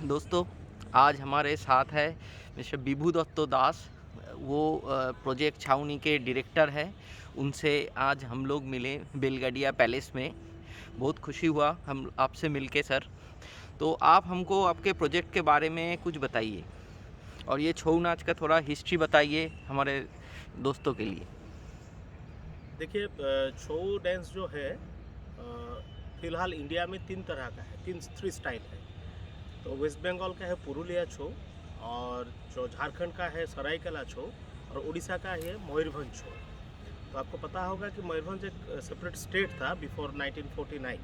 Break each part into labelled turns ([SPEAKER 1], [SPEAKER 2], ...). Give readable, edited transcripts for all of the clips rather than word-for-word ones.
[SPEAKER 1] दोस्तों, आज हमारे साथ है मिस्टर बिभू दत्तो दास। वो प्रोजेक्ट छावनी के डायरेक्टर हैं। उनसे आज हम लोग मिले बेलगडिया पैलेस में। बहुत खुशी हुआ हम आपसे मिलके सर। तो आप हमको आपके प्रोजेक्ट के बारे में कुछ बताइए और ये छऊ नाच का थोड़ा हिस्ट्री बताइए हमारे दोस्तों के लिए।
[SPEAKER 2] देखिए, छऊ डांस जो है फिलहाल इंडिया में तीन तरह का है, थ्री स्टाइल है। तो वेस्ट बंगाल का है पुरुलिया छऊ, और जो झारखंड का है सरायकेला छऊ, और उड़ीसा का है मयूरभंज छऊ। तो आपको पता होगा कि मयूरभंज एक सेपरेट स्टेट था बिफोर 1949।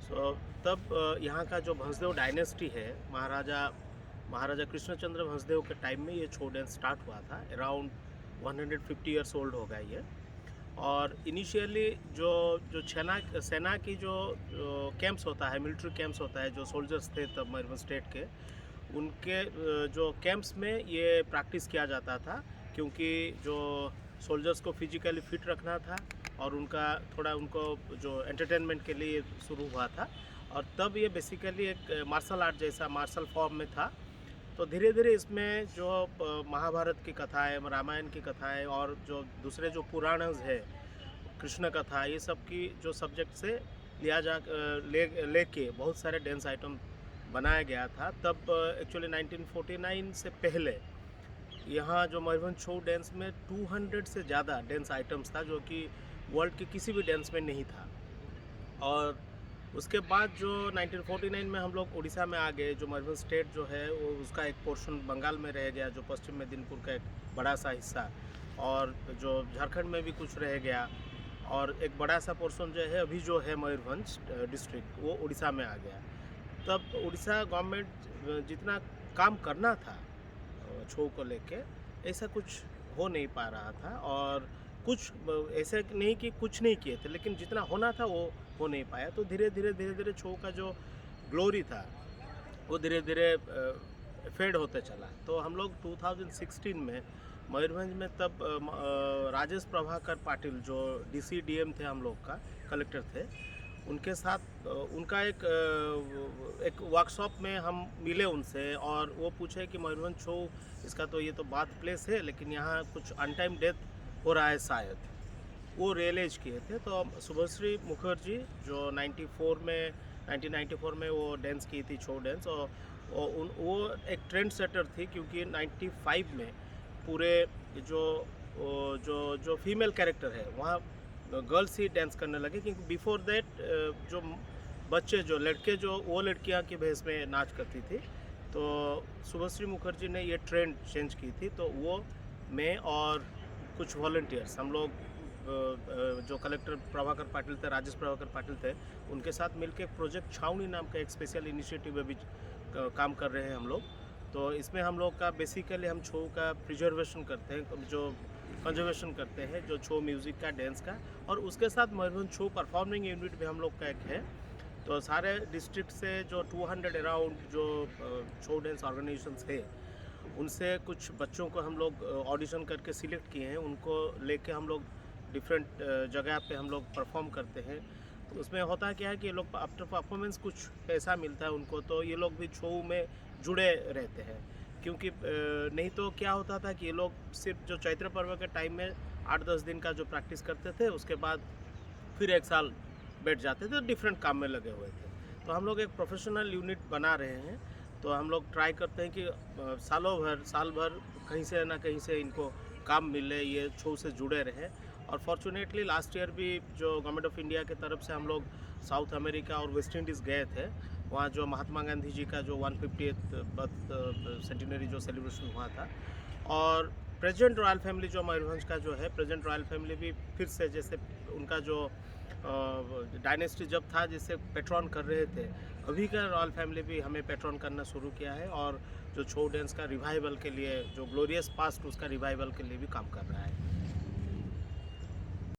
[SPEAKER 2] सो तब यहाँ का जो भंसदेव डायनेस्टी है, महाराजा कृष्णचंद्र भंसदेव के टाइम में ये छऊ डांस स्टार्ट हुआ था। अराउंड 150 ईयर्स ओल्ड होगा ये। और इनिशियली जो जो सेना की जो कैंप्स होता है, मिलिट्री कैंप्स होता है, जो सोल्जर्स थे तब मयूरभंज स्टेट के, उनके जो कैंप्स में ये प्रैक्टिस किया जाता था, क्योंकि जो सोल्जर्स को फिजिकली फिट रखना था और उनका थोड़ा उनको जो एंटरटेनमेंट के लिए शुरू हुआ था। और तब ये बेसिकली एक मार्शल आर्ट जैसा मार्शल फॉर्म में था। तो धीरे धीरे इसमें जो महाभारत की कथाएं, रामायण की कथाएं, और जो दूसरे जो पुराणस है, कृष्ण कथा, ये सब की जो सब्जेक्ट से लिया जा लेके बहुत सारे डांस आइटम बनाया गया था। तब एक्चुअली 1949 से पहले यहाँ जो मयूरभंज छऊ डांस में 200 से ज़्यादा डांस आइटम्स था, जो कि वर्ल्ड के किसी भी डांस में नहीं था। और उसके बाद जो 1949 में हम लोग उड़ीसा में आ गए, जो मयूरभंज स्टेट जो है वो उसका एक पोर्शन बंगाल में रह गया, जो पश्चिम मेदिनीपुर का एक बड़ा सा हिस्सा, और जो झारखंड में भी कुछ रह गया, और एक बड़ा सा पोर्शन जो है अभी जो है मयूरभंज डिस्ट्रिक्ट, वो उड़ीसा में आ गया। तब उड़ीसा गवर्नमेंट जितना काम करना था छऊ को लेके, ऐसा कुछ हो नहीं पा रहा था। और कुछ ऐसे नहीं कि कुछ नहीं किए थे, लेकिन जितना होना था वो हो नहीं पाया। तो धीरे धीरे छऊ का जो ग्लोरी था वो धीरे धीरे फेड होते चला। तो हम लोग 2016 में मयूरभंज में तब राजेश प्रभाकर पाटिल, जो DCDM थे हम लोग का, कलेक्टर थे, उनके साथ उनका एक वर्कशॉप में हम मिले उनसे, और वो पूछे कि मयूरभंज छऊ इसका तो ये तो बात प्लेस है, लेकिन यहाँ कुछ अनटाइम डेथ हो रहा है शायद। वो रियलाइज किए थे। तो शुभश्री मुखर्जी जो 1994 में वो डांस की थी, छऊ डांस, और वो एक ट्रेंड सेटर थी, क्योंकि 95 में पूरे जो जो जो फीमेल कैरेक्टर है वहाँ गर्ल्स ही डांस करने लगे, क्योंकि बिफोर दैट जो बच्चे, जो लड़के, जो वो लड़कियाँ के भेष में नाच करती थी। तो शुभश्री मुखर्जी ने ये ट्रेंड चेंज की थी। तो वो मैं और कुछ वॉलंटियर्स, हम लोग जो कलेक्टर प्रभाकर पाटिल थे, राजेश प्रभाकर पाटिल थे, उनके साथ मिलकर प्रोजेक्ट छावनी नाम का एक स्पेशल इनिशिएटिव अभी काम कर रहे हैं हम लोग। तो इसमें हम लोग का बेसिकली हम छऊ का प्रिजर्वेशन करते हैं, जो कंजर्वेशन करते हैं, जो छऊ म्यूज़िक का, डांस का, और उसके साथ मयूरभंज छऊ परफॉर्मिंग यूनिट भी हम लोग का एक है। तो सारे डिस्ट्रिक्ट से जो 200 अराउंड जो छऊ डांस ऑर्गेनाइजेशंस है, उनसे कुछ बच्चों को हम लोग ऑडिशन करके सिलेक्ट किए हैं। उनको लेके हम लोग डिफरेंट जगह पे हम लोग परफॉर्म करते हैं। तो उसमें होता क्या है कि ये लोग आफ्टर परफॉर्मेंस कुछ पैसा मिलता है उनको, तो ये लोग भी छऊ में जुड़े रहते हैं। क्योंकि नहीं तो क्या होता था कि ये लोग सिर्फ जो चैत्र पर्व के टाइम में 8-10 दिन का जो प्रैक्टिस करते थे, उसके बाद फिर एक साल बैठ जाते थे, डिफरेंट काम में लगे हुए थे। तो हम लोग एक प्रोफेशनल यूनिट बना रहे हैं। तो हम लोग ट्राई करते हैं कि साल भर कहीं से ना कहीं से इनको काम मिले, ये छऊ से जुड़े रहे। और फॉर्चुनेटली लास्ट ईयर भी जो गवर्नमेंट ऑफ इंडिया की तरफ से हम लोग साउथ अमेरिका और वेस्ट इंडीज़ गए थे। वहाँ जो महात्मा गांधी जी का जो 150th बर्थ सेंटिनरी जो सेलिब्रेशन हुआ था, और प्रेजेंट रॉयल फैमिली जो मयूरभंज का जो है, प्रेजेंट रॉयल फैमिली भी फिर से, जैसे उनका जो डायनेस्टी जब था जिसे पेट्रॉन कर रहे थे, अभी का रॉयल फैमिली भी हमें पेट्रॉन करना शुरू किया है। और जो छऊ डांस का रिवाइवल के लिए, जो ग्लोरियस पास्ट, उसका रिवाइवल के लिए भी काम कर रहा है।